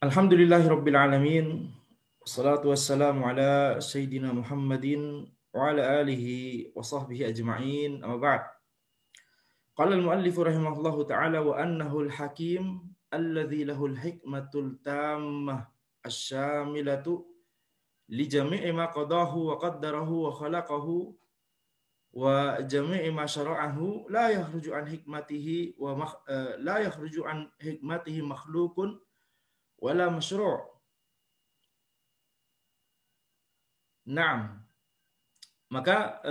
Alhamdulillahirabbil alamin. Wassalatu wassalamu ala sayyidina Muhammadin wa ala alihi wa sahbihi ajma'in. Amma ba'd. Qala al-muallif rahimahullahu ta'ala wa annahu al-hakim alladhi lahul hikmatul tammah asy-syamilatu li jami'i ma qadahu wa qaddarahu wa khalaqahu wa jami'i ma syara'ahu la yakhruju an hikmatihi makhluqun wala masyru'. Naam. Maka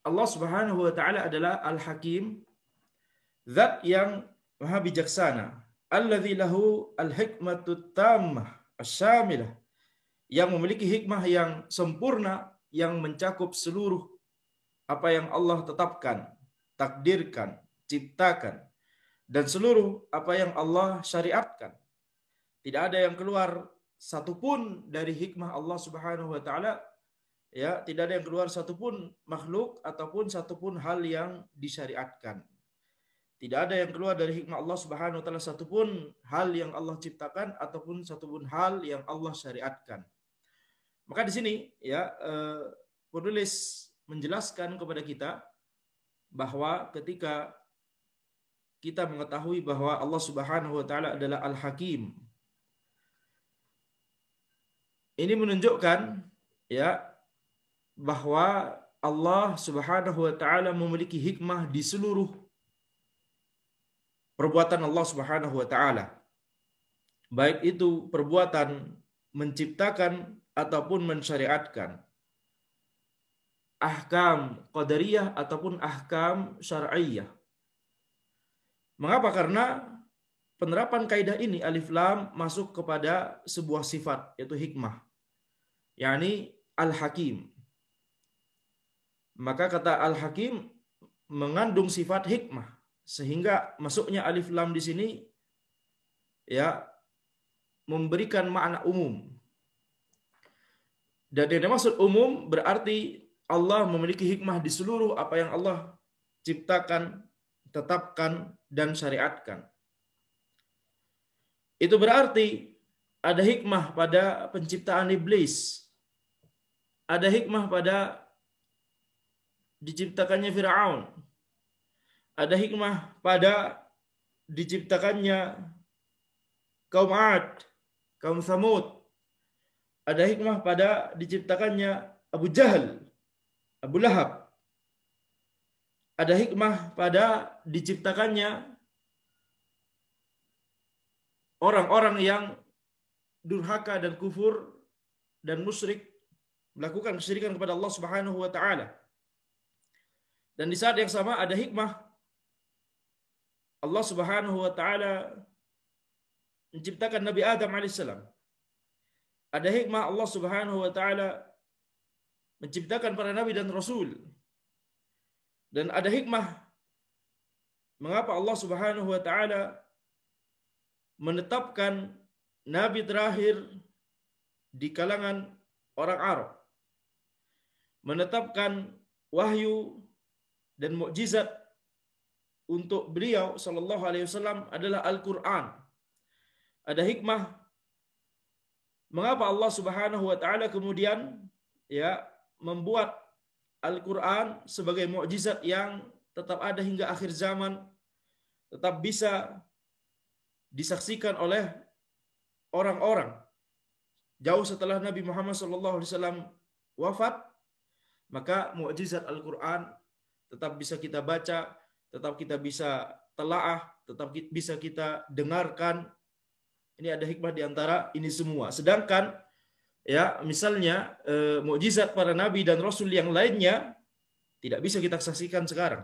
Allah Subhanahu wa taala adalah Al-Hakim, zat yang maha bijaksana. Alladzi lahu al-hikmatut tammah asy-syamilah, yang memiliki hikmah yang sempurna yang mencakup seluruh apa yang Allah tetapkan, takdirkan, ciptakan, dan seluruh apa yang Allah syariatkan. Tidak ada yang keluar satupun dari hikmah Allah Subhanahu wa taala, ya, tidak ada yang keluar satupun makhluk ataupun satupun hal yang disyariatkan. Tidak ada yang keluar dari hikmah Allah Subhanahu wa taala satupun hal yang Allah ciptakan ataupun satupun hal yang Allah syariatkan. Maka di sini ya penulis menjelaskan kepada kita bahwa ketika kita mengetahui bahwa Allah Subhanahu wa taala adalah Al-Hakim, ini menunjukkan ya bahwa Allah Subhanahu wa taala memiliki hikmah di seluruh perbuatan Allah Subhanahu wa taala. Baik itu perbuatan menciptakan ataupun mensyariatkan. Ahkam qadariyah ataupun ahkam syar'iyyah. Mengapa? Karena penerapan kaidah ini alif lam masuk kepada sebuah sifat, yaitu hikmah, yakni Al-Hakim. Maka kata Al-Hakim mengandung sifat hikmah, sehingga masuknya alif lam di sini ya memberikan makna umum. Dan yang dimaksud umum berarti Allah memiliki hikmah di seluruh apa yang Allah ciptakan, tetapkan, dan syariatkan. Itu berarti ada hikmah pada penciptaan iblis, ada hikmah pada diciptakannya Fir'aun, ada hikmah pada diciptakannya kaum Ad, kaum Thamud, ada hikmah pada diciptakannya Abu Jahal, Abu Lahab, ada hikmah pada diciptakannya orang-orang yang durhaka dan kufur dan musyrik, melakukan kesyirikan kepada Allah Subhanahu wa taala. Dan di saat yang sama ada hikmah Allah Subhanahu wa taala menciptakan Nabi Adam alaihissalam. Ada hikmah Allah Subhanahu wa taala menciptakan para nabi dan rasul. Dan ada hikmah mengapa Allah Subhanahu wa taala menetapkan nabi terakhir di kalangan orang Arab, menetapkan wahyu dan mukjizat untuk beliau sallallahu alaihi wasallam adalah Al-Qur'an. Ada hikmah mengapa Allah Subhanahu wa taala kemudian ya membuat Al-Qur'an sebagai mukjizat yang tetap ada hingga akhir zaman, tetap bisa disaksikan oleh orang-orang jauh setelah Nabi Muhammad SAW wafat. Maka mukjizat Al-Quran tetap bisa kita baca, tetap kita bisa telaah, tetap bisa kita dengarkan. Ini ada hikmah di antara ini semua. Sedangkan ya misalnya mukjizat para nabi dan rasul yang lainnya tidak bisa kita saksikan sekarang.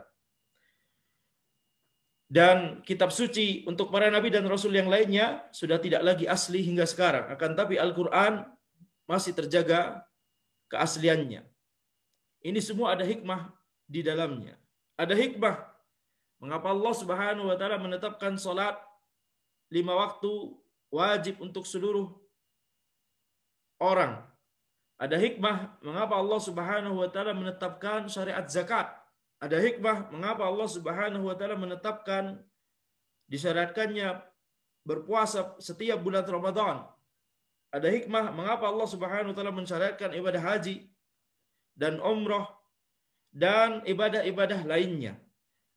Dan kitab suci untuk para nabi dan rasul yang lainnya sudah tidak lagi asli hingga sekarang. Akan tapi Al-Quran masih terjaga keasliannya. Ini semua ada hikmah di dalamnya. Ada hikmah mengapa Allah Subhanahu wa taala menetapkan salat 5 waktu wajib untuk seluruh orang. Ada hikmah mengapa Allah Subhanahu wa taala menetapkan syariat zakat. Ada hikmah mengapa Allah Subhanahu wa taala menetapkan disyariatkannya berpuasa setiap bulan Ramadan. Ada hikmah mengapa Allah Subhanahu wa taala mensyariatkan ibadah haji dan umrah dan ibadah-ibadah lainnya.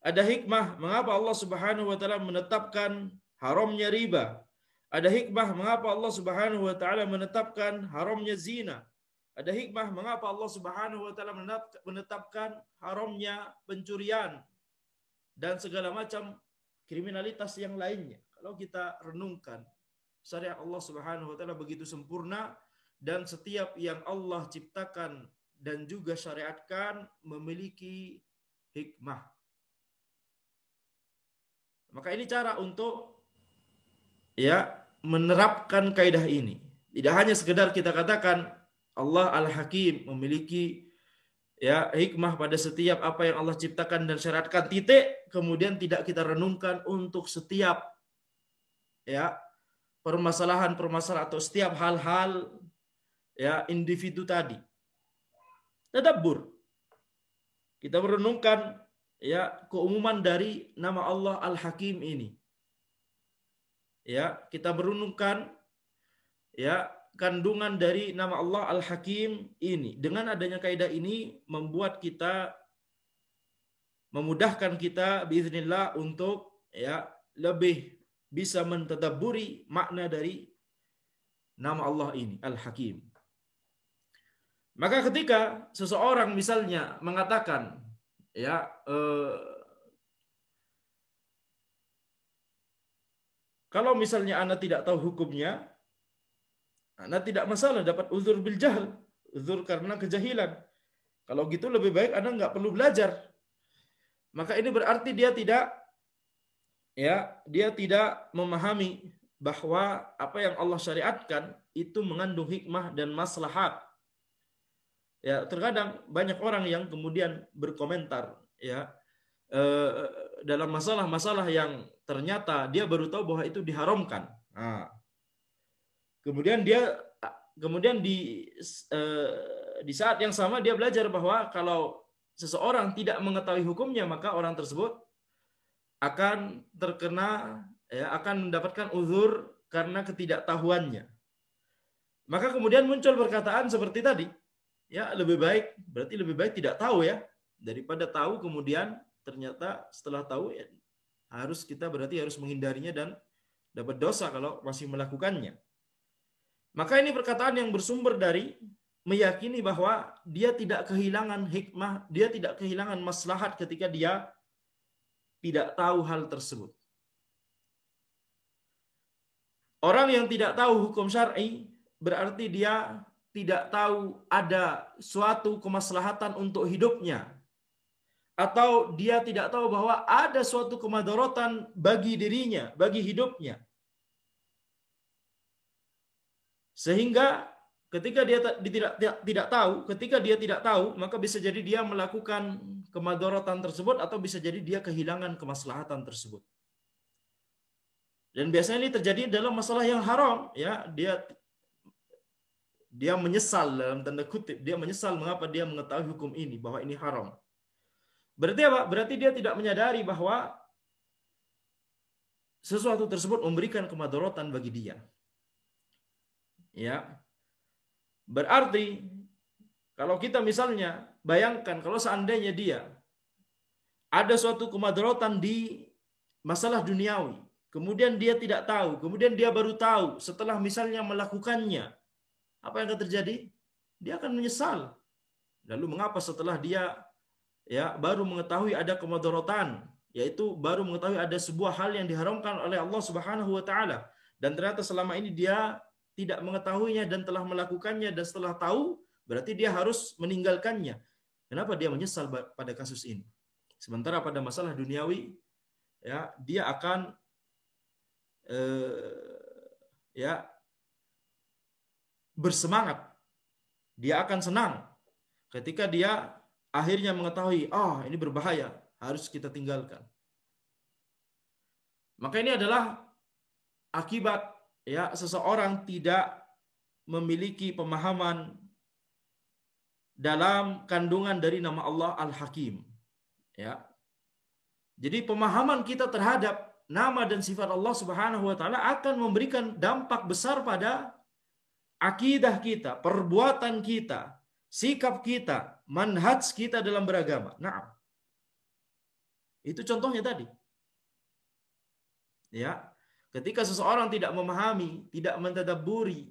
Ada hikmah mengapa Allah Subhanahu wa taala menetapkan haramnya riba. Ada hikmah mengapa Allah Subhanahu wa taala menetapkan haramnya zina. Ada hikmah mengapa Allah Subhanahu wa taala menetapkan haramnya pencurian dan segala macam kriminalitas yang lainnya. Kalau kita renungkan, syariat Allah Subhanahu wa taala begitu sempurna dan setiap yang Allah ciptakan dan juga syariatkan memiliki hikmah. Maka ini cara untuk menerapkan kaidah ini. Tidak hanya sekedar kita katakan Allah Al-Hakim memiliki hikmah pada setiap apa yang Allah ciptakan dan syariatkan, titik, kemudian tidak kita renungkan untuk setiap permasalahan-permasalahan atau setiap hal-hal individu tadi. Tadabbur. Kita merenungkan keumuman dari nama Allah Al-Hakim ini. Kita merenungkan kandungan dari nama Allah Al-Hakim ini. Dengan adanya kaidah ini membuat kita, memudahkan kita biiznillah untuk lebih bisa mentadabburi makna dari nama Allah ini, Al-Hakim. Maka ketika seseorang misalnya mengatakan kalau misalnya Anda tidak tahu hukumnya, Anda tidak masalah dapat uzur bil jahl, uzur karena kejahilan. Kalau gitu lebih baik Anda nggak perlu belajar. Maka ini berarti dia tidak memahami bahwa apa yang Allah syariatkan itu mengandung hikmah dan maslahat. Terkadang banyak orang yang kemudian berkomentar dalam masalah-masalah yang ternyata dia baru tahu bahwa itu diharamkan. Nah, kemudian di saat yang sama dia belajar bahwa kalau seseorang tidak mengetahui hukumnya, maka orang tersebut akan terkena akan mendapatkan uzur karena ketidaktahuannya. Maka kemudian muncul perkataan seperti tadi, lebih baik tidak tahu daripada tahu kemudian ternyata setelah tahu harus menghindarinya dan dapat dosa kalau masih melakukannya. Maka ini perkataan yang bersumber dari meyakini bahwa dia tidak kehilangan hikmah, dia tidak kehilangan maslahat ketika dia tidak tahu hal tersebut. Orang yang tidak tahu hukum syar'i berarti dia tidak tahu ada suatu kemaslahatan untuk hidupnya, atau dia tidak tahu bahwa ada suatu kemadaratan bagi dirinya, bagi hidupnya. Sehingga ketika dia tidak tahu, maka bisa jadi dia melakukan kemadaratan tersebut atau bisa jadi dia kehilangan kemaslahatan tersebut. Dan biasanya ini terjadi dalam masalah yang haram, dia menyesal, dalam tanda kutip, dia menyesal mengapa dia mengetahui hukum ini, bahwa ini haram. Berarti apa? Berarti dia tidak menyadari bahwa sesuatu tersebut memberikan kemadaratan bagi dia. Berarti kalau kita misalnya bayangkan kalau seandainya dia ada suatu kemadaratan di masalah duniawi, kemudian dia tidak tahu, kemudian dia baru tahu setelah misalnya melakukannya, apa yang akan terjadi? Dia akan menyesal. Lalu mengapa setelah dia baru mengetahui ada kemadaratan, yaitu baru mengetahui ada sebuah hal yang diharamkan oleh Allah Subhanahu wa taala, dan ternyata selama ini dia tidak mengetahuinya dan telah melakukannya, dan setelah tahu berarti dia harus meninggalkannya. Kenapa dia menyesal pada kasus ini? Sementara pada masalah duniawi dia akan bersemangat. Dia akan senang ketika dia akhirnya mengetahui, ini berbahaya, harus kita tinggalkan. Maka ini adalah akibat seseorang tidak memiliki pemahaman dalam kandungan dari nama Allah Al-Hakim. Jadi pemahaman kita terhadap nama dan sifat Allah Subhanahu wa taala akan memberikan dampak besar pada akidah kita, perbuatan kita, sikap kita, manhaj kita dalam beragama. Nah, itu contohnya tadi. Ya, ketika seseorang tidak memahami, tidak mentadabburi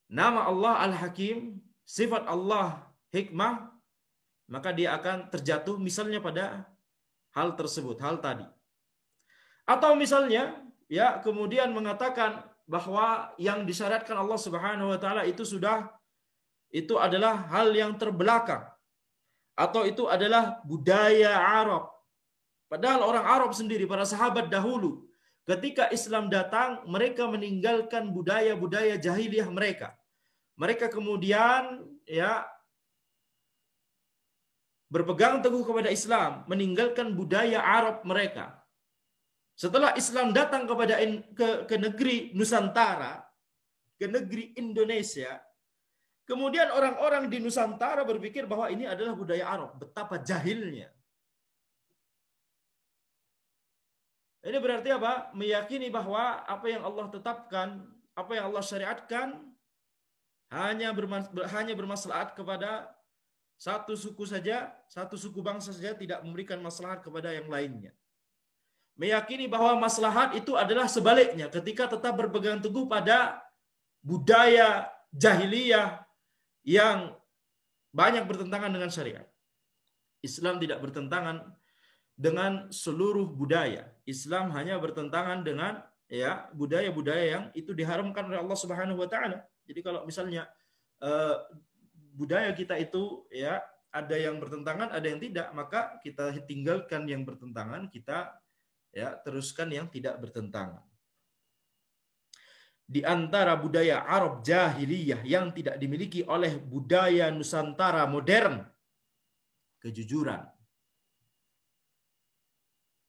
nama Allah Al-Hakim, sifat Allah Hikmah, maka dia akan terjatuh misalnya pada hal tersebut, hal tadi. Atau misalnya, ya, kemudian mengatakan bahwa yang disyaratkan Allah Subhanahu wa taala itu adalah hal yang terbelakang, atau itu adalah budaya Arab. Padahal orang Arab sendiri, para sahabat dahulu, ketika Islam datang, mereka meninggalkan budaya-budaya jahiliyah mereka. Mereka kemudian, ya, berpegang teguh kepada Islam, meninggalkan budaya Arab mereka. Setelah Islam datang ke negeri Nusantara, ke negeri Indonesia, kemudian orang-orang di Nusantara berpikir bahwa ini adalah budaya Arab. Betapa jahilnya. Ini berarti apa? Meyakini bahwa apa yang Allah tetapkan, apa yang Allah syariatkan, hanya bermaslahat kepada satu suku saja, satu suku bangsa saja, tidak memberikan maslahat kepada yang lainnya. Meyakini bahwa maslahat itu adalah sebaliknya, ketika tetap berpegang teguh pada budaya jahiliyah yang banyak bertentangan dengan syariat. Islam tidak bertentangan dengan seluruh budaya. Islam hanya bertentangan dengan, ya, budaya-budaya yang itu diharamkan oleh Allah Subhanahu wa taala. Jadi kalau misalnya budaya kita itu, ya, ada yang bertentangan, ada yang tidak, maka kita tinggalkan yang bertentangan, kita, ya, teruskan yang tidak bertentangan. Di antara budaya Arab jahiliyah yang tidak dimiliki oleh budaya Nusantara modern, kejujuran.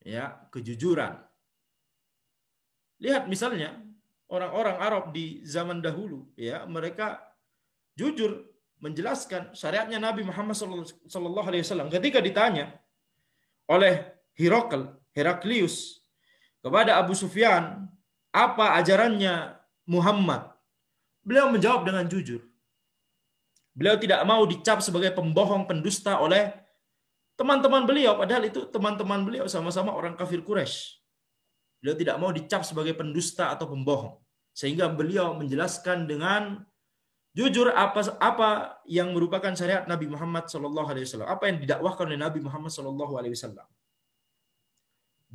Ya, kejujuran. Lihat misalnya orang-orang Arab di zaman dahulu, ya, mereka jujur menjelaskan syariatnya Nabi Muhammad SAW. Ketika ditanya oleh Heraklius kepada Abu Sufyan, apa ajarannya Muhammad? Beliau menjawab dengan jujur. Beliau tidak mau dicap sebagai pembohong, pendusta oleh teman-teman beliau, padahal itu teman-teman beliau sama-sama orang kafir Quraisy. Beliau tidak mau dicap sebagai pendusta atau pembohong, sehingga beliau menjelaskan dengan jujur apa yang merupakan syariat Nabi Muhammad SAW, apa yang didakwahkan oleh Nabi Muhammad SAW.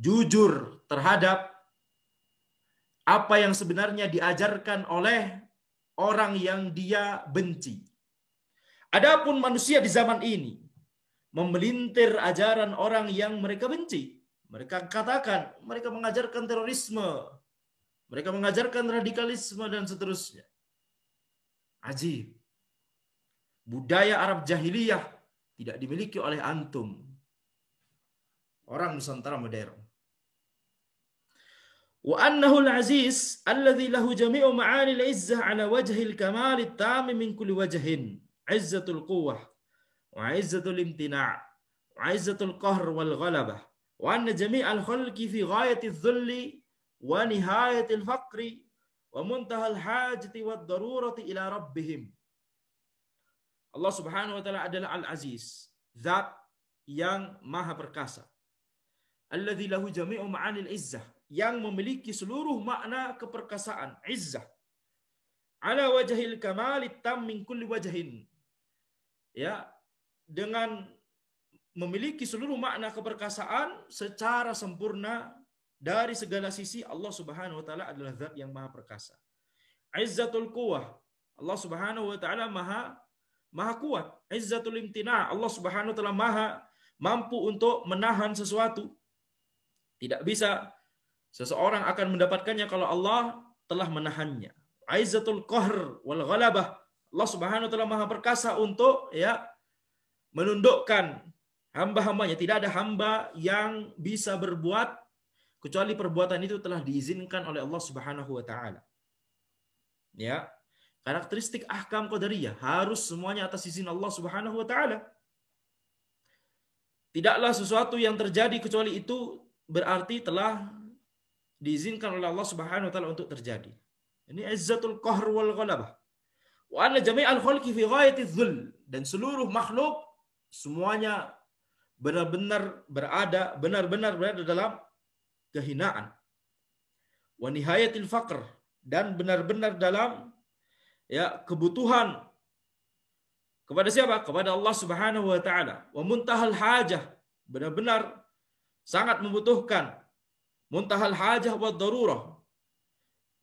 Jujur terhadap apa yang sebenarnya diajarkan oleh orang yang dia benci. Adapun manusia di zaman ini memelintir ajaran orang yang mereka benci. Mereka katakan, mereka mengajarkan terorisme, mereka mengajarkan radikalisme, dan seterusnya. Ajib. Budaya Arab jahiliyah tidak dimiliki oleh antum, orang Nusantara modern. Wa annahu al-aziz alladhi lahu jami'u ma'ani al-izzah ala wajhi al-kamal at-tam min kulli wajhin. Izzatul quwwah wa izzatul imtina' wa izzatul qahr wal ghalabah. Wa anna jami'al khalqi fi ghayati adh-dhulli wa nihayati al-faqri wa muntaha al-hajati wad darurati ila rabbihim. Allah Subhanahu wa taala adalah Al-Aziz, zat yang maha perkasa. Alladzi lahu jami'u ma'anil izzah, yang memiliki seluruh makna keperkasaan, izzah. Ala wajhil kamal tam min kulli wajhin. Ya, dengan memiliki seluruh makna keperkasaan secara sempurna dari segala sisi, Allah Subhanahu wa taala adalah zat yang maha perkasa. Izzatul quwwah, Allah Subhanahu wa taala maha kuat. Izzatul imtina', Allah Subhanahu wa taala maha mampu untuk menahan sesuatu. Tidak bisa seseorang akan mendapatkannya kalau Allah telah menahannya. Izzatul qahr wal ghalabah, Allah Subhanahu wa taala maha perkasa untuk, ya, menundukkan hamba-hambanya. Tidak ada hamba yang bisa berbuat kecuali perbuatan itu telah diizinkan oleh Allah Subhanahu wa taala. Ya. Karakteristik ahkam qadariyah harus semuanya atas izin Allah Subhanahu wa taala. Tidaklah sesuatu yang terjadi kecuali itu berarti telah diizinkan oleh Allah Subhanahu wa taala untuk terjadi. Ini izzatul qahr wal ghalabah. Wa anna jami'al khalqi fi ghayati dhul, dan seluruh makhluk semuanya benar-benar berada dalam kehinaan. Wa nihayatil faqr, dan benar-benar dalam kebutuhan kepada siapa? Kepada Allah Subhanahu wa taala. Wa muntahal hajah, benar-benar sangat membutuhkan. Muntahal hajah wa darurah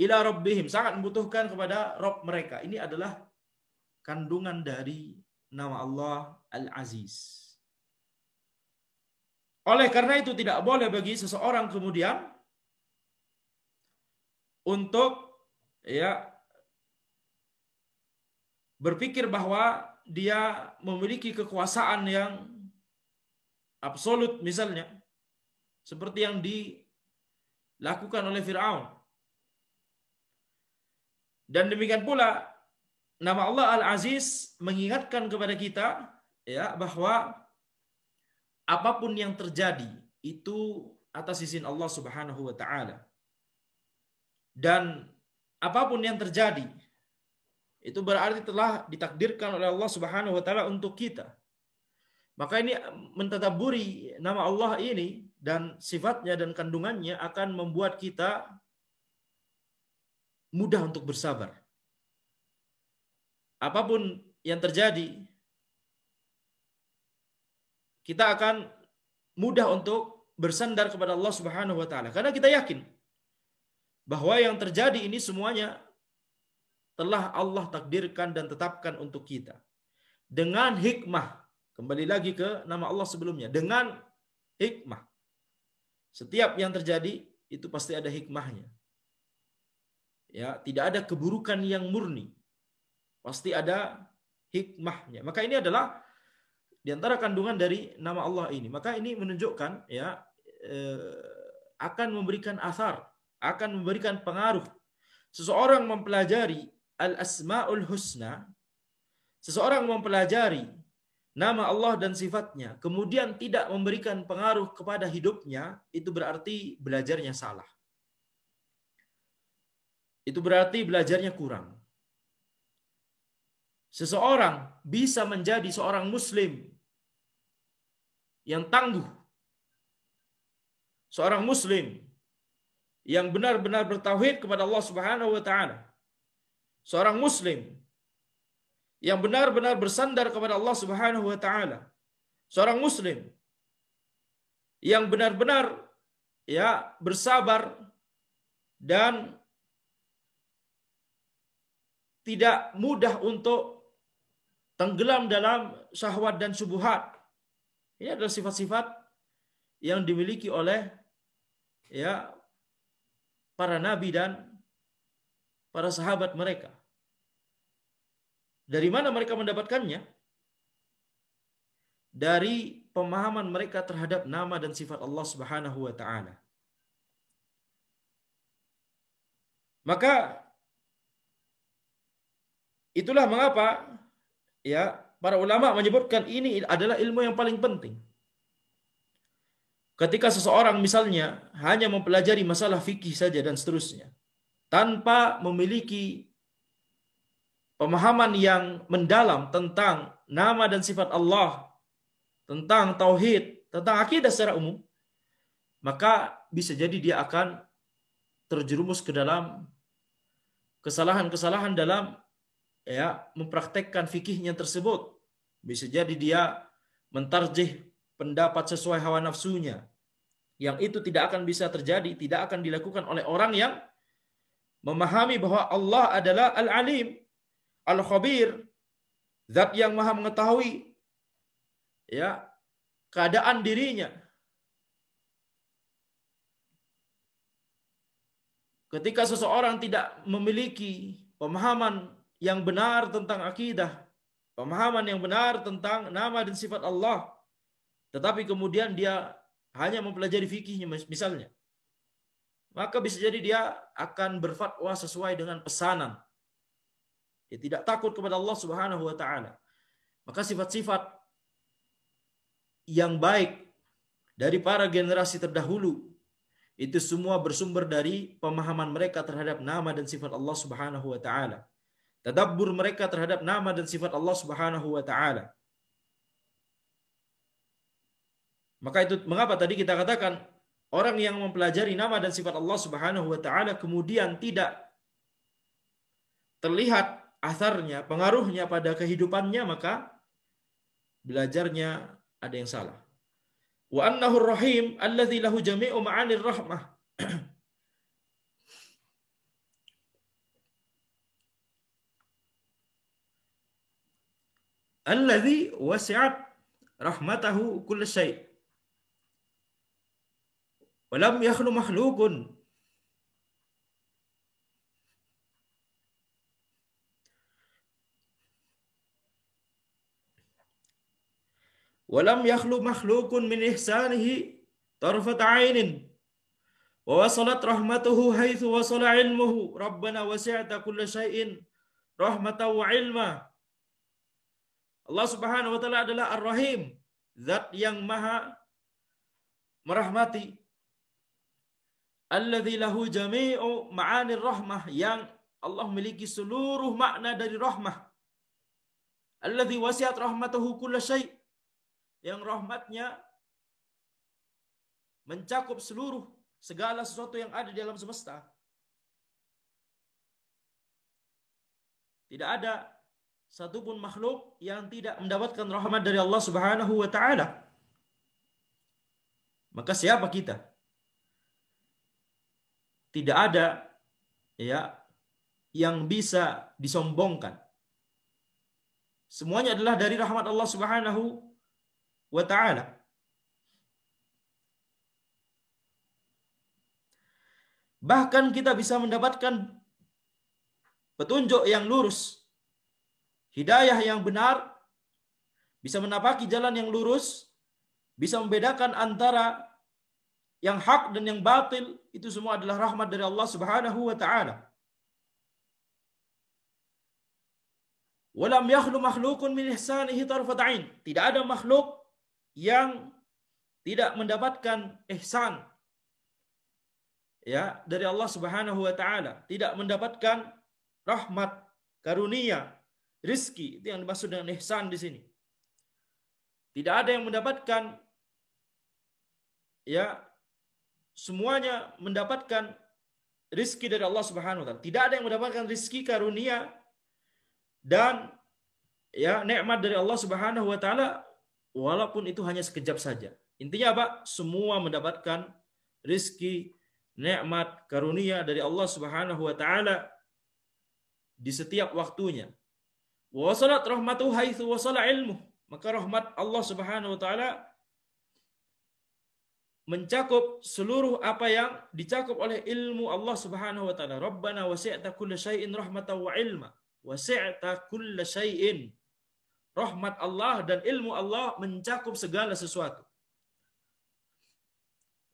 ila rabbihim, sangat membutuhkan kepada Rabb mereka. Ini adalah kandungan dari nama Allah Al-Aziz. Oleh karena itu tidak boleh bagi seseorang kemudian untuk berpikir bahwa dia memiliki kekuasaan yang absolut, misalnya seperti yang dilakukan oleh Fir'aun. Dan demikian pula nama Allah Al-Aziz mengingatkan kepada kita bahwa apapun yang terjadi itu atas izin Allah Subhanahu wa taala. Dan apapun yang terjadi itu berarti telah ditakdirkan oleh Allah Subhanahu wa taala untuk kita. Maka ini mentadabburi nama Allah ini dan sifatnya dan kandungannya akan membuat kita mudah untuk bersabar. Apapun yang terjadi, kita akan mudah untuk bersandar kepada Allah Subhanahu wa taala karena kita yakin bahwa yang terjadi ini semuanya telah Allah takdirkan dan tetapkan untuk kita. Dengan hikmah, kembali lagi ke nama Allah sebelumnya, dengan hikmah. Setiap yang terjadi itu pasti ada hikmahnya. Tidak ada keburukan yang murni. Pasti ada hikmahnya. Maka ini adalah di antara kandungan dari nama Allah ini. Maka ini menunjukkan akan memberikan athar, akan memberikan pengaruh. Seseorang mempelajari al-asma'ul husna, seseorang mempelajari nama Allah dan sifatnya, kemudian tidak memberikan pengaruh kepada hidupnya, itu berarti belajarnya salah. Itu berarti belajarnya kurang. Seseorang bisa menjadi seorang muslim yang tangguh, seorang muslim yang benar-benar bertauhid kepada Allah Subhanahu wa taala, seorang muslim yang benar-benar bersandar kepada Allah Subhanahu wa taala, seorang muslim yang benar-benar bersabar dan tidak mudah untuk tenggelam dalam syahwat dan syubhat. Ini adalah sifat-sifat yang dimiliki oleh para nabi dan para sahabat mereka. Dari mana mereka mendapatkannya? Dari pemahaman mereka terhadap nama dan sifat Allah Subhanahu wa taala. Maka itulah mengapa para ulama menyebutkan ini adalah ilmu yang paling penting. Ketika seseorang misalnya hanya mempelajari masalah fikih saja dan seterusnya, tanpa memiliki pemahaman yang mendalam tentang nama dan sifat Allah, tentang tauhid, tentang akidah secara umum, maka bisa jadi dia akan terjerumus ke dalam kesalahan-kesalahan dalam mempraktekkan fikihnya tersebut. Bisa jadi dia mentarjih pendapat sesuai hawa nafsunya, yang itu tidak akan bisa terjadi, tidak akan dilakukan oleh orang yang memahami bahwa Allah adalah Al-Alim, Al-Khabir, zat yang maha mengetahui keadaan dirinya. Ketika seseorang tidak memiliki pemahaman yang benar tentang akidah, pemahaman yang benar tentang nama dan sifat Allah, tetapi kemudian dia hanya mempelajari fikihnya misalnya, maka bisa jadi dia akan berfatwa sesuai dengan pesanan. Dia tidak takut kepada Allah Subhanahu wa taala. Maka sifat-sifat yang baik dari para generasi terdahulu Itu semua bersumber dari pemahaman mereka terhadap nama dan sifat Allah Subhanahu wa taala. Tadabbur mereka terhadap nama dan sifat Allah Subhanahu wa taala. Maka itu mengapa tadi kita katakan orang yang mempelajari nama dan sifat Allah Subhanahu wa taala kemudian tidak terlihat asarnya, pengaruhnya pada kehidupannya, maka belajarnya ada yang salah. Wa annahu rahim alladzi lahu jami'u ma'anir rahmah. Alladzi wasi'at rahmatahu kull syai'. Wa lam yakhlu makhluqun Walam yakhlu makhlukun min ihsanihi tarfat ainin wa wasalat rahmatuhu haitsu wasala ilmuhu rabbana wasi'ta kulla syai'in rahmatan wa ilma. Allah Subhanahu wa taala adalah Ar-Rahim, zat yang maha merahmati. Alladzi lahu jami'u ma'anir rahmah, yang Allah memiliki seluruh makna dari rahmah. Alladzi wasi'at rahmatuhu kulla syai', yang rahmatnya mencakup seluruh segala sesuatu yang ada di alam semesta. Tidak ada satupun makhluk yang tidak mendapatkan rahmat dari Allah Subhanahu wa taala. Maka siapa kita? Tidak ada ya yang bisa disombongkan. Semuanya adalah dari rahmat Allah Subhanahu wa ta'ala. Bahkan kita bisa mendapatkan petunjuk yang lurus, hidayah yang benar, bisa menapaki jalan yang lurus, bisa membedakan antara yang hak dan yang batil. Itu semua adalah rahmat dari Allah Subhanahu wa ta'ala. Walam yakhlu makhlukun min ihsanihi tarfat ain. Tidak ada makhluk yang tidak mendapatkan ihsan ya dari Allah Subhanahu wa taala, tidak mendapatkan rahmat, karunia, rizki. Itu yang dimaksud dengan ihsan di sini. Tidak ada yang mendapatkan ya semuanya mendapatkan rizki dari Allah Subhanahu wa taala. Tidak ada yang mendapatkan rizki, karunia dan ya nikmat dari Allah Subhanahu wa taala walaupun itu hanya sekejap saja. Intinya apa? Semua mendapatkan rizki, nikmat, karunia dari Allah Subhanahu wa taala di setiap waktunya. Wa wasalat rahmatuhu haitsu wasala ilmu. Maka rahmat Allah Subhanahu wa taala mencakup seluruh apa yang dicakup oleh ilmu Allah Subhanahu wa taala. Rabbana wasi'ta kulla syai'in rahmatan wa ilma. Wasi'ta kulla syai'in. Rahmat Allah dan ilmu Allah mencakup segala sesuatu.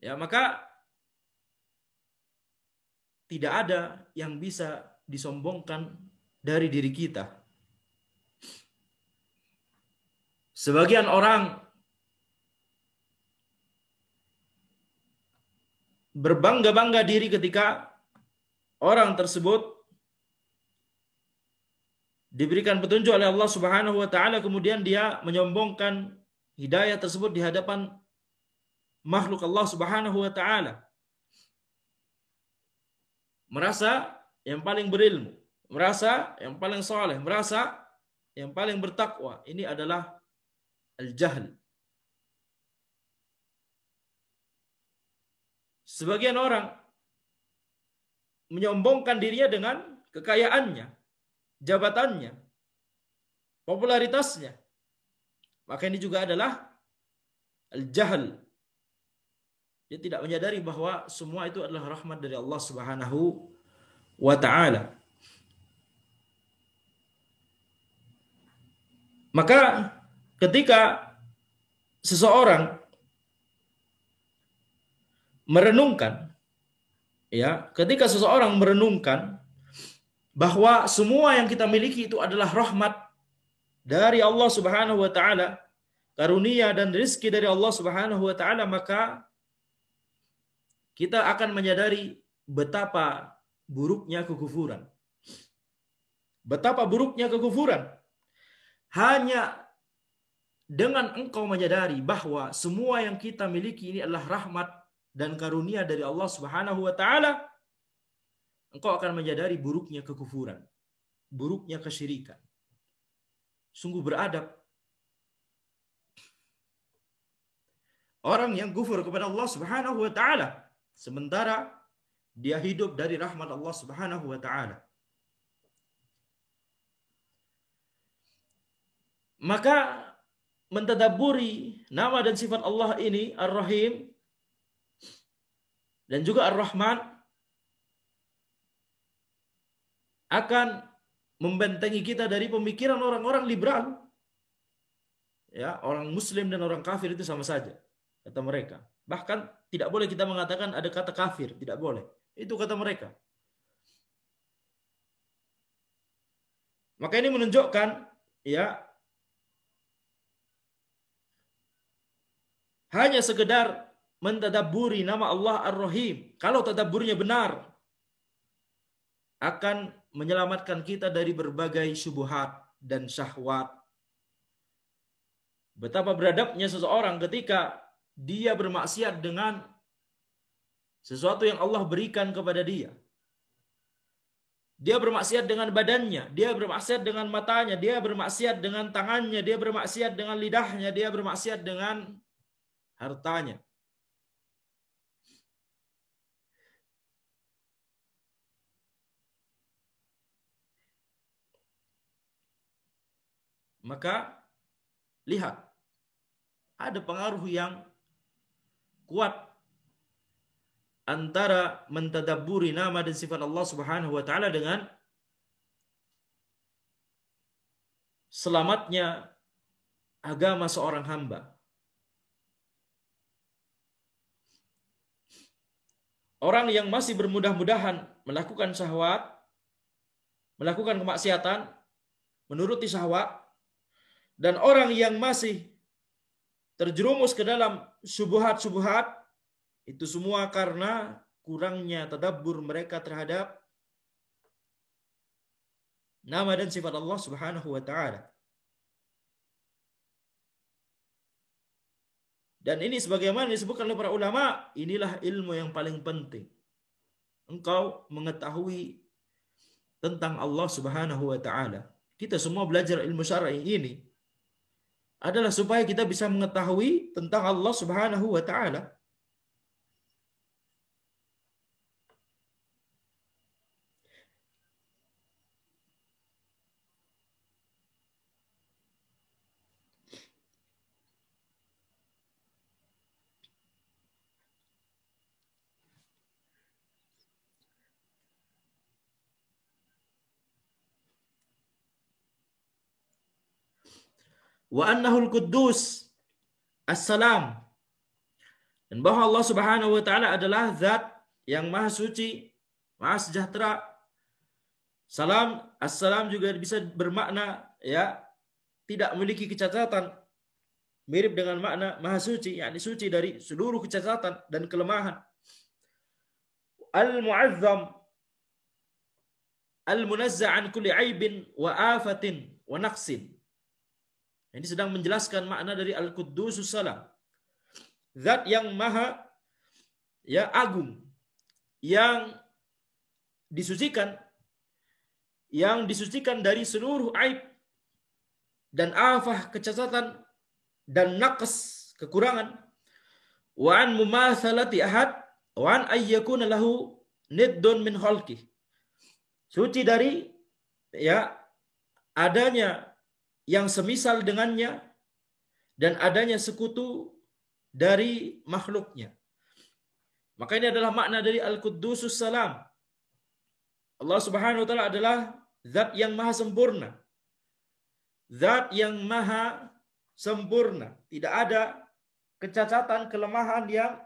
Ya, maka tidak ada yang bisa disombongkan dari diri kita. Sebagian orang berbangga-bangga diri ketika orang tersebut diberikan petunjuk oleh Allah Subhanahu wa taala, kemudian dia menyombongkan hidayah tersebut di hadapan makhluk Allah Subhanahu wa taala. Merasa yang paling berilmu, merasa yang paling saleh, merasa yang paling bertakwa. Ini adalah al-jahl. Sebagian orang menyombongkan dirinya dengan kekayaannya, jabatannya, popularitasnya. Maka ini juga adalah al-jahl. Dia tidak menyadari bahwa semua itu adalah rahmat dari Allah Subhanahu wa taala. Maka ketika seseorang merenungkan, ya, ketika seseorang merenungkan bahwa semua yang kita miliki itu adalah rahmat dari Allah Subhanahu wa taala, karunia dan rezeki dari Allah Subhanahu wa taala, maka kita akan menyadari betapa buruknya kekufuran. Betapa buruknya kekufuran. Hanya dengan engkau menyadari bahwa semua yang kita miliki ini adalah rahmat dan karunia dari Allah Subhanahu wa taala, engkau akan menyadari buruknya kekufuran, buruknya kesyirikan. Sungguh beradab orang yang kufur kepada Allah Subhanahu wa taala sementara dia hidup dari rahmat Allah Subhanahu wa taala. Maka mentadabburi nama dan sifat Allah ini Ar-Rahim dan juga Ar-Rahman akan membentengi kita dari pemikiran orang-orang liberal. Ya, orang muslim dan orang kafir itu sama saja, kata mereka. Bahkan tidak boleh kita mengatakan ada kata kafir, tidak boleh. Itu kata mereka. Maka ini menunjukkan ya hanya sekedar mentadabburi nama Allah Ar-Rahim. Kalau tadabburnya benar, akan menyelamatkan kita dari berbagai syubhat dan syahwat. Betapa beradabnya seseorang ketika dia bermaksiat dengan sesuatu yang Allah berikan kepada dia. Dia bermaksiat dengan badannya, dia bermaksiat dengan matanya, dia bermaksiat dengan tangannya, dia bermaksiat dengan lidahnya, dia bermaksiat dengan hartanya. Maka lihat, ada pengaruh yang kuat antara mentadabburi nama dan sifat Allah Subhanahu wa taala dengan selamatnya agama seorang hamba. Orang yang masih bermudah-mudahan melakukan syahwat, melakukan kemaksiatan, menuruti syahwat, dan orang yang masih terjerumus ke dalam syubhat-syubhat, itu semua karena kurangnya tadabbur mereka terhadap nama dan sifat Allah Subhanahu wa taala. Dan ini sebagaimana disebutkan oleh para ulama, inilah ilmu yang paling penting. Engkau mengetahui tentang Allah Subhanahu wa taala. Kita semua belajar ilmu syar'i ini adalah supaya kita bisa mengetahui tentang Allah Subhanahu wa taala. Wa annahul quddus as-salam, dan bahwa Allah Subhanahu wa taala adalah zat yang maha suci, maha sejahtera. Salam, as-salam juga bisa bermakna ya tidak memiliki kecacatan, mirip dengan makna maha suci, yakni suci dari seluruh kecacatan dan kelemahan. Al-mu'azzam, al-munazza' an kulli aibin wa afatin wa naqsin. Ini sedang menjelaskan makna dari Al-Quddusus Salam. Zat yang maha ya agung, yang disucikan dari seluruh aib dan afah kecacatan dan naqs kekurangan. Wa an mumatsalati ahad wa an ayyakuna lahu niddun min khalqih. Suci dari ya adanya yang semisal dengannya dan adanya sekutu dari makhluknya. Maka ini adalah makna dari Al-Quddusus Salam. Allah Subhanahu wa taala adalah zat yang maha sempurna. Zat yang maha sempurna. Tidak ada kecacatan, kelemahan yang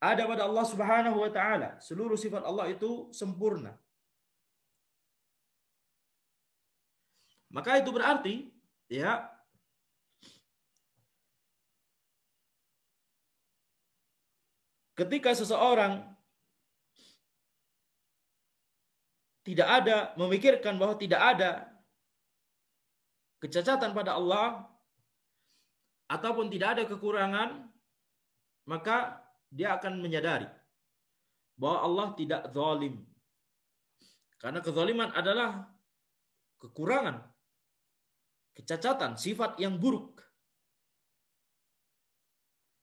ada pada Allah Subhanahu wa taala. Seluruh sifat Allah itu sempurna. Maka itu berarti ya ketika seseorang tidak ada, memikirkan bahwa tidak ada kecacatan pada Allah ataupun tidak ada kekurangan, maka dia akan menyadari bahwa Allah tidak zalim. Karena kezaliman adalah kekurangan, kecacatan, sifat yang buruk.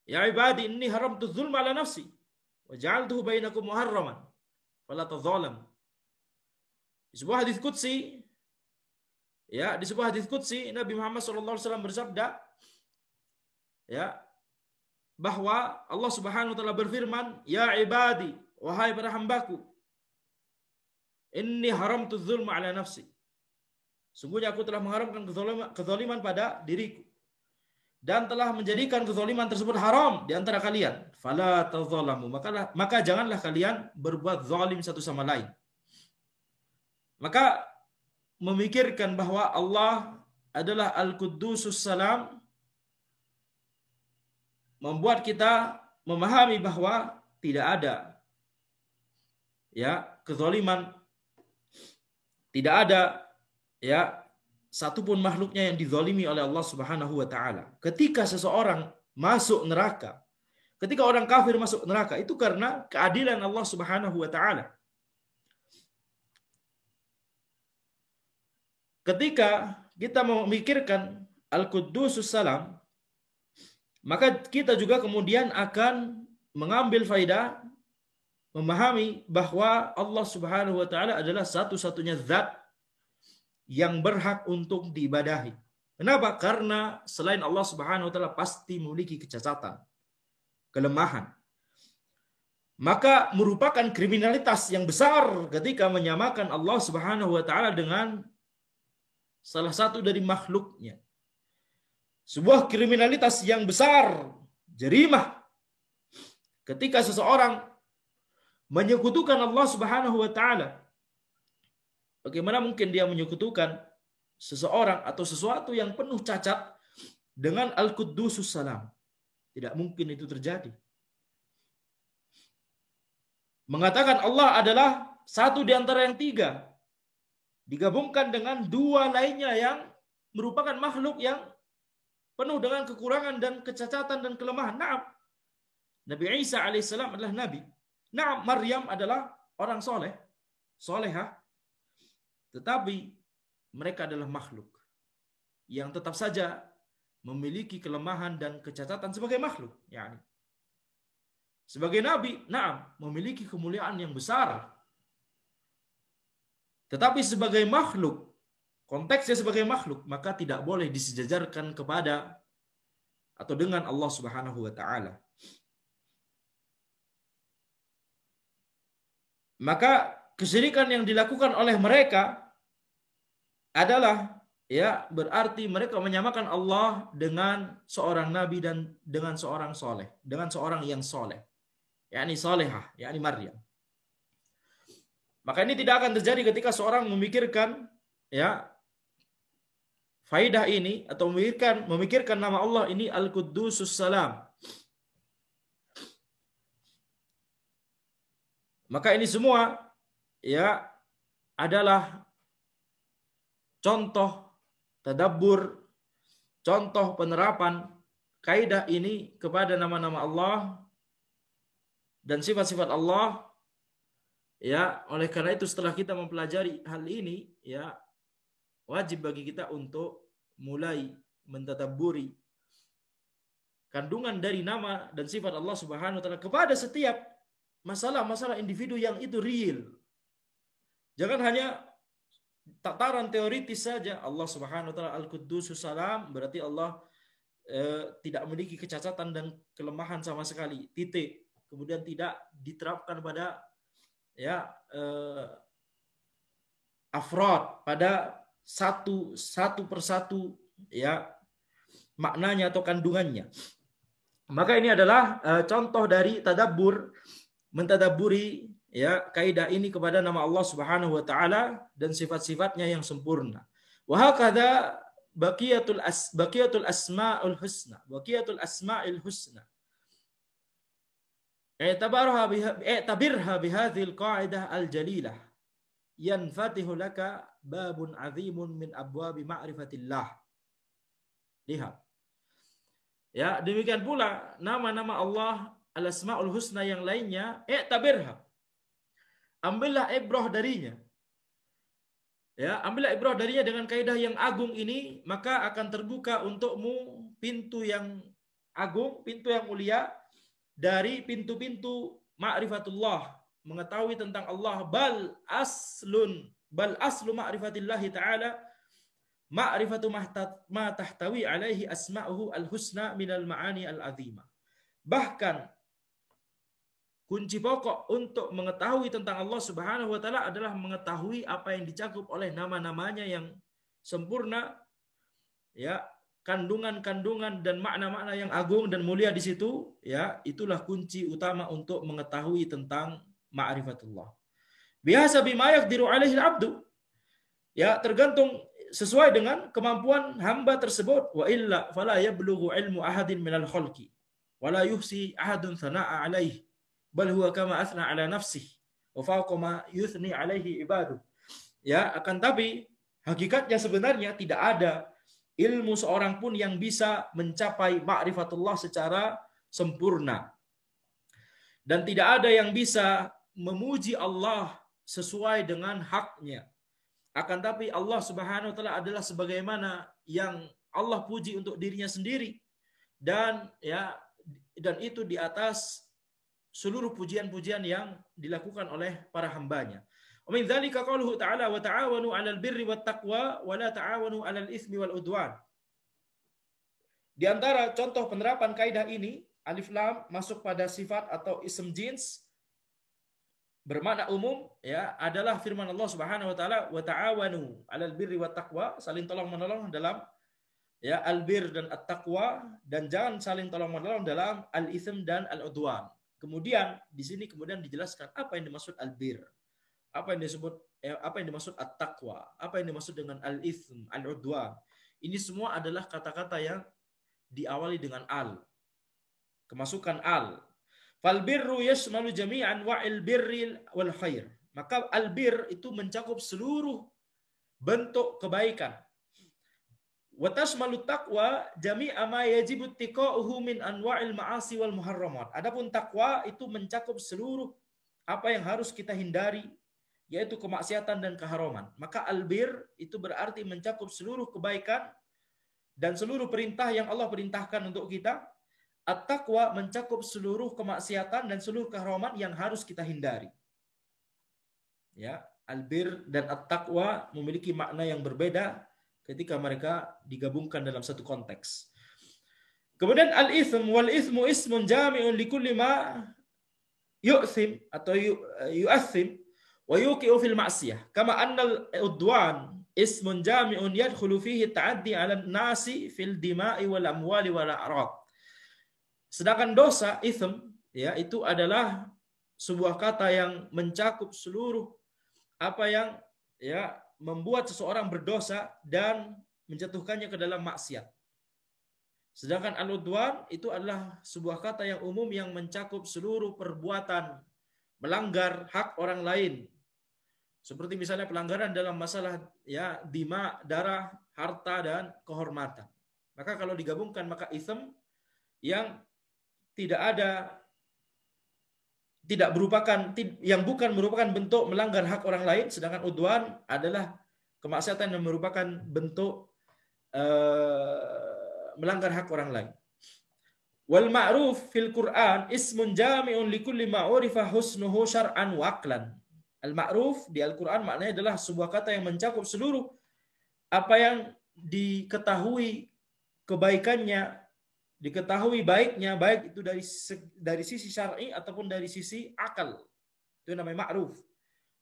Ya ibadi inni haramtu dzulma ala nafsi wa ja'altuhu bainakum muharraman fala tadzalam. Di sebuah hadis qudsi, ya, di sebuah hadis qudsi Nabi Muhammad SAW bersabda, ya, bahwa Allah Subhanahu wa taala berfirman, "Ya ibadi, wahai para hambaku, inni haramtu dzulma ala nafsi." Sungguhnya aku telah mengharamkan kezaliman pada diriku dan telah menjadikan kezaliman tersebut haram di antara kalian. Fala tadzalamu, maka janganlah kalian berbuat zalim satu sama lain. Maka memikirkan bahwa Allah adalah Al-Quddusus Salam membuat kita memahami bahwa tidak ada, ya, kezaliman, tidak ada, ya, satupun makhluknya yang dizalimi oleh Allah Subhanahu wa taala. Ketika seseorang masuk neraka, ketika orang kafir masuk neraka, itu karena keadilan Allah Subhanahu wa taala. Ketika kita memikirkan Al-Quddusus Salam, maka kita juga kemudian akan mengambil faidah, memahami bahwa Allah Subhanahu wa taala adalah satu-satunya zat yang berhak untuk diibadahi. Kenapa? Karena selain Allah Subhanahu wa taala pasti memiliki kecacatan, kelemahan. Maka merupakan kriminalitas yang besar ketika menyamakan Allah Subhanahu wa taala dengan salah satu dari makhluknya. Sebuah kriminalitas yang besar, jerimah, ketika seseorang menyekutukan Allah Subhanahu wa taala. Bagaimana mungkin dia menyekutukan seseorang atau sesuatu yang penuh cacat dengan Al-Quddusus Salam? Tidak mungkin itu terjadi. Mengatakan Allah adalah satu di antara yang tiga, digabungkan dengan dua lainnya yang merupakan makhluk yang penuh dengan kekurangan dan kecacatan dan kelemahan. Naam, Nabi Isa alaihissalam adalah nabi. Naam, Maryam adalah orang soleh, solehah. Tetapi mereka adalah makhluk yang tetap saja memiliki kelemahan dan kecacatan sebagai makhluk. Yani, sebagai nabi, naam, memiliki kemuliaan yang besar. Tetapi sebagai makhluk, konteksnya sebagai makhluk, maka tidak boleh disejajarkan kepada atau dengan Allah Subhanahu wa taala. Maka kesyirikan yang dilakukan oleh mereka adalah, ya, berarti mereka menyamakan Allah dengan seorang nabi dan dengan seorang soleh, dengan seorang yang soleh, yakni solehah, yakni Maryam. Maka ini tidak akan terjadi ketika seorang memikirkan, ya, faidah ini atau memikirkan nama Allah ini Al-Quddusus Salam. Maka ini semua, ya, adalah contoh tadabbur, contoh penerapan kaidah ini kepada nama-nama Allah dan sifat-sifat Allah. Ya, oleh karena itu setelah kita mempelajari hal ini, ya, wajib bagi kita untuk mulai mentadabburi kandungan dari nama dan sifat Allah Subhanahu wa taala kepada setiap masalah-masalah individu yang itu real. Jangan hanya tataran teoritis saja. Allah Subhanahu wa taala Al-Quddusus Salam, berarti Allah tidak memiliki kecacatan dan kelemahan sama sekali. Titik. Kemudian tidak diterapkan pada, ya, afrod, pada satu persatu, ya, maknanya atau kandungannya. Maka ini adalah contoh dari tadabbur, mentadabburi, ya, kaidah ini kepada nama Allah Subhanahu wa taala dan sifat-sifatnya yang sempurna. Wa hakadha baqiyatul asmaul husna, baqiyatul asmaul husna. i'tabirha bihadhil qa'idah al-jalilah yanfatihu laka babun azimun min abwabi ma'rifatillah. Lihat. Ya, demikian pula nama-nama Allah al-asmaul husna yang lainnya, i'tabirha. Ambillah ibrah darinya. Ya, ambillah ibrah darinya dengan kaidah yang agung ini, maka akan terbuka untukmu pintu yang agung, pintu yang mulia dari pintu-pintu ma'rifatullah, mengetahui tentang Allah. Bal aslu ma'rifatillahi ta'ala ma'rifatu ma tahtawi alaihi asma'uhu al-husna minal ma'ani al-azimah. Bahkan kunci pokok untuk mengetahui tentang Allah Subhanahu wa taala adalah mengetahui apa yang dicakup oleh nama-namanya yang sempurna, ya, kandungan-kandungan dan makna-makna yang agung dan mulia di situ, ya, itulah kunci utama untuk mengetahui tentang ma'rifatullah. Biasa bima yaqdiru alaihi al-'abdu. Ya, tergantung sesuai dengan kemampuan hamba tersebut. Wa illa fala yablughu ilmu ahadin minal khalqi wala yuhsi ahadun thana'a alaihi bal huwa kama athna ala nafsihi wa fawqa ma yuthni alaihi ibadu. Ya, akan tapi hakikatnya sebenarnya tidak ada ilmu seorang pun yang bisa mencapai ma'rifatullah secara sempurna. Dan tidak ada yang bisa memuji Allah sesuai dengan haknya. Akan tapi Allah Subhanahu wa taala adalah sebagaimana yang Allah puji untuk dirinya sendiri, dan ya, dan itu di atas seluruh pujian-pujian yang dilakukan oleh para hambanya. Wa min dzalika qauluhu ta'ala wa ta'awanu 'alal birri wat taqwa wa la ta'awanu 'alal itsmi wal 'udwan. Di antara contoh penerapan kaidah ini, alif lam masuk pada sifat atau ism jins bermakna umum, ya, adalah firman Allah Subhanahu wa taala wa ta'awanu 'alal birri wat taqwa, saling tolong-menolong dalam, ya, al-bir dan at-taqwa, dan jangan saling tolong-menolong dalam al-itsm dan al-'udwan. Kemudian di sini kemudian dijelaskan apa yang dimaksud al-bir, apa yang disebut, apa yang dimaksud at-taqwa, apa yang dimaksud dengan al-itsm, al-'udwan. Ini semua adalah kata-kata yang diawali dengan al, kemasukan al. Fal birru yashmalu jami'an wa'il birri wal khair. Maka al-bir itu mencakup seluruh bentuk kebaikan. Wa tashmalu taqwa jami'a ma yajibu ittiqa'uhu min anwa'il ma'asi wal muharramat. Adapun takwa itu mencakup seluruh apa yang harus kita hindari, yaitu kemaksiatan dan keharaman. Maka albir itu berarti mencakup seluruh kebaikan dan seluruh perintah yang Allah perintahkan untuk kita. At-taqwa mencakup seluruh kemaksiatan dan seluruh keharaman yang harus kita hindari. Ya, albir dan at-taqwa memiliki makna yang berbeda ketika mereka digabungkan dalam satu konteks. Kemudian al-itsm wal itsmu ismun jami'un likulli ma yu'thim atau yu'athim wa yuqi'u fil ma'siyah, kama annal udwan ismun jami'un yadkhulu fihi ta'addi 'ala nasi fil dima'i wal amwali wal a'rad. Sedangkan dosa, itsm, ya, itu adalah sebuah kata yang mencakup seluruh apa yang, ya, membuat seseorang berdosa dan menjatuhkannya ke dalam maksiat. Sedangkan al-udwan itu adalah sebuah kata yang umum yang mencakup seluruh perbuatan melanggar hak orang lain. Seperti misalnya pelanggaran dalam masalah, ya, dima, darah, harta dan kehormatan. Maka kalau digabungkan maka itsm yang yang bukan merupakan bentuk melanggar hak orang lain, sedangkan udwan adalah kemaksiatan yang merupakan bentuk melanggar hak orang lain. Wal ma'ruf fil Qur'an ismun jami'un likulli ma urifa husnuhu syar'an wa aqlan. Al ma'ruf di Al-Qur'an maknanya adalah sebuah kata yang mencakup seluruh apa yang diketahui kebaikannya, diketahui baiknya, baik itu dari sisi syar'i ataupun dari sisi akal. Itu namanya ma'ruf.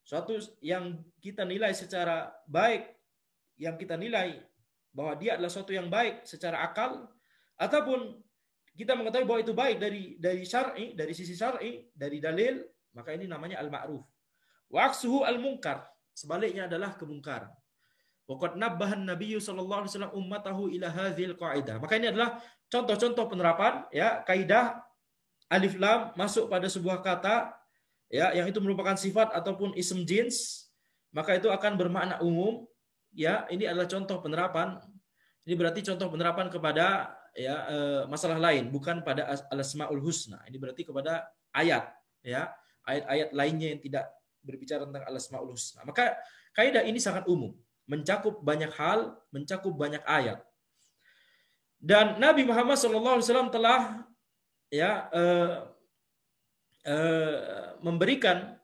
Suatu yang kita nilai secara baik, yang kita nilai bahwa dia adalah suatu yang baik secara akal, ataupun kita mengetahui bahwa itu baik dari syar'i, dari sisi syar'i, dari dalil, maka ini namanya al-ma'ruf. Wa aksuhu al-munkar, sebaliknya adalah kemungkaran. Waqad nabbahan Nabi sallallahu alaihi wasallam ummatahu ila hadzal qaidah. Maka ini adalah contoh-contoh penerapan, ya, kaidah alif lam masuk pada sebuah kata ya yang itu merupakan sifat ataupun ism jins, maka itu akan bermakna umum. Ya, ini adalah contoh penerapan. Ini berarti contoh penerapan kepada ya masalah lain, bukan pada al-asmaul husna. Ini berarti kepada ayat ya, ayat-ayat lainnya yang tidak berbicara tentang al-asmaul husna. Maka kaidah ini sangat umum, mencakup banyak hal, mencakup banyak ayat. Dan Nabi Muhammad SAW telah ya memberikan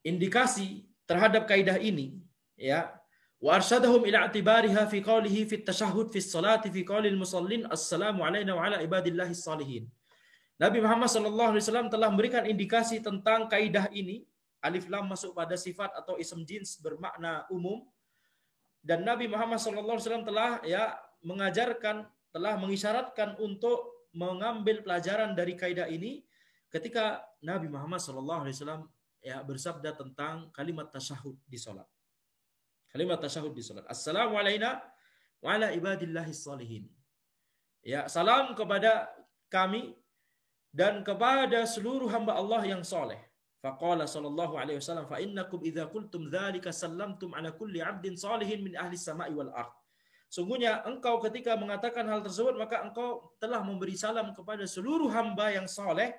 indikasi terhadap kaidah ini ya, wa arsyadahum ila i'tibariha fi qawlihi fi tashahhud fi sholati fi qawlil musallin assalamu alaina wa ala ibadillahi salihin. Nabi Muhammad SAW telah memberikan indikasi tentang kaidah ini, alif lam masuk pada sifat atau ism jins bermakna umum, dan Nabi Muhammad SAW telah ya mengajarkan, telah mengisyaratkan untuk mengambil pelajaran dari kaidah ini ketika Nabi Muhammad SAW ya bersabda tentang kalimat tasyahud di salat. Kalimat tasyahud di salat. Assalamu alaina wa ala ibadillahi salihin. Ya, salam kepada kami dan kepada seluruh hamba Allah yang soleh. Faqala sallallahu alaihi wasallam fa innakum idza qultum dzalika sallamtum ala kulli 'abdin salihin min ahli samai wal ard. Sungguhnya engkau ketika mengatakan hal tersebut maka engkau telah memberi salam kepada seluruh hamba yang soleh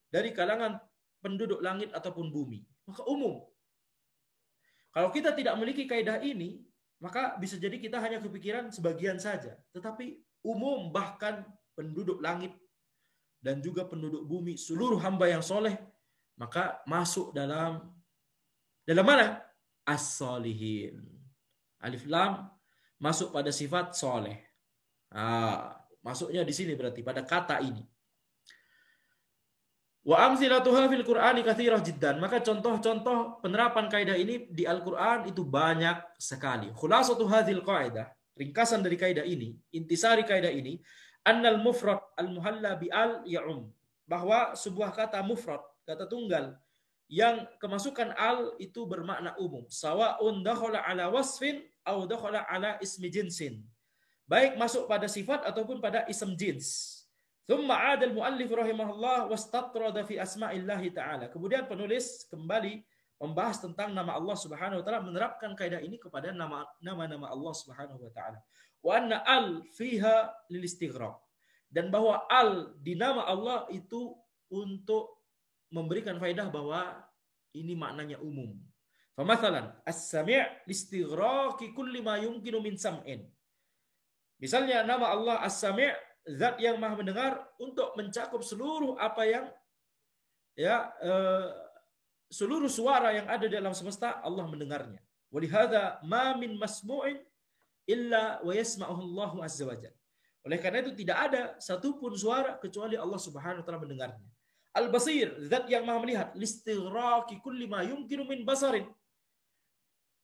dari kalangan penduduk langit ataupun bumi. Maka umum. Kalau kita tidak memiliki kaidah ini, maka bisa jadi kita hanya kepikiran sebagian saja. Tetapi umum, bahkan penduduk langit dan juga penduduk bumi, seluruh hamba yang soleh, maka masuk dalam mana? As-solihin. Alif lam masuk pada sifat soleh. Masuknya di sini berarti pada kata ini. Wa amthilatuha fil Qur'ani katsirah jiddan. Maka contoh-contoh penerapan kaidah ini di Al-Qur'an itu banyak sekali. Khulasatu hadzal qaidah, ringkasan dari kaidah ini, intisari kaidah ini, annal mufrad al-muhalla bi al ya'um. Bahwa sebuah kata mufrad, kata tunggal yang kemasukan al itu bermakna umum. Sawa'un dakhala ala wasfin aw dakhala ala ismi jinsin. Baik masuk pada sifat ataupun pada ism jins. Thumma 'ada al-muallif rahimahullah wastatrada fi asma'illahi ta'ala. Kemudian penulis kembali membahas tentang nama Allah Subhanahu wa taala, menerapkan kaidah ini kepada nama-nama Allah Subhanahu wa taala. Wa anna al fiha lil istighraq. Dan bahwa al di nama Allah itu untuk memberikan faedah bahwa ini maknanya umum. Famathalan as-sami' listighraqi kulli ma yumkinu min sam'in. Misalnya nama Allah as-sami', zat yang maha mendengar, untuk mencakup seluruh apa yang ya seluruh suara yang ada dalam semesta Allah mendengarnya. Walihada ma min masmu'in illa wa yasma'uhu Allah azza wajalla. Oleh karena itu tidak ada satupun suara kecuali Allah Subhanahu wa taala mendengarnya. Al-Basir, zat yang maha melihat, listighraqi kulli ma yumkinu min basarin.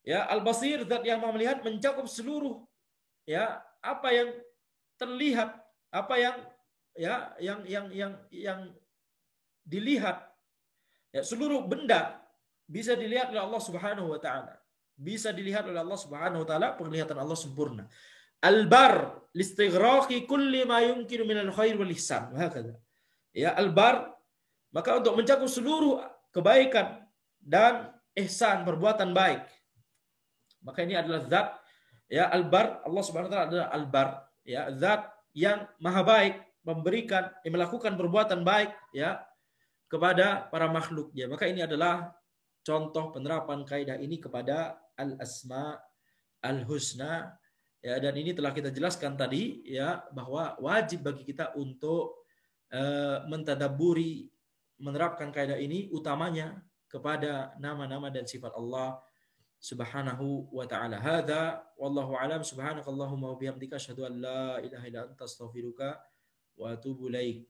Ya, Al-Basir, zat yang maha melihat, mencakup seluruh ya apa yang terlihat, apa yang ya yang dilihat, ya, seluruh benda bisa dilihat oleh Allah Subhanahu wa taala. Bisa dilihat oleh Allah Subhanahu wa taala, penglihatan Allah sempurna. Al-Bar listighraqi kulli ma yumkinu minal khair wal ihsan. Hakadha. Ya, Al-Bar, maka untuk mencakup seluruh kebaikan dan ihsan, perbuatan baik. Maka ini adalah zat ya Al-Bar, Allah Subhanahu wa taala adalah Al-Bar, ya, zat yang maha baik, memberikan, melakukan perbuatan baik ya kepada para makhluknya. Maka ini adalah contoh penerapan kaidah ini kepada al-asma al-husna ya, dan ini telah kita jelaskan tadi ya, bahwa wajib bagi kita untuk mentadabburi, menerapkan kaidah ini utamanya kepada nama-nama dan sifat Allah Subhanahu wa ta'ala. Hadza wallahu alam. Subhanakallahumma wa bihamdika asyhadu an la ilaha illa anta astaghfiruka wa atubu ilaik.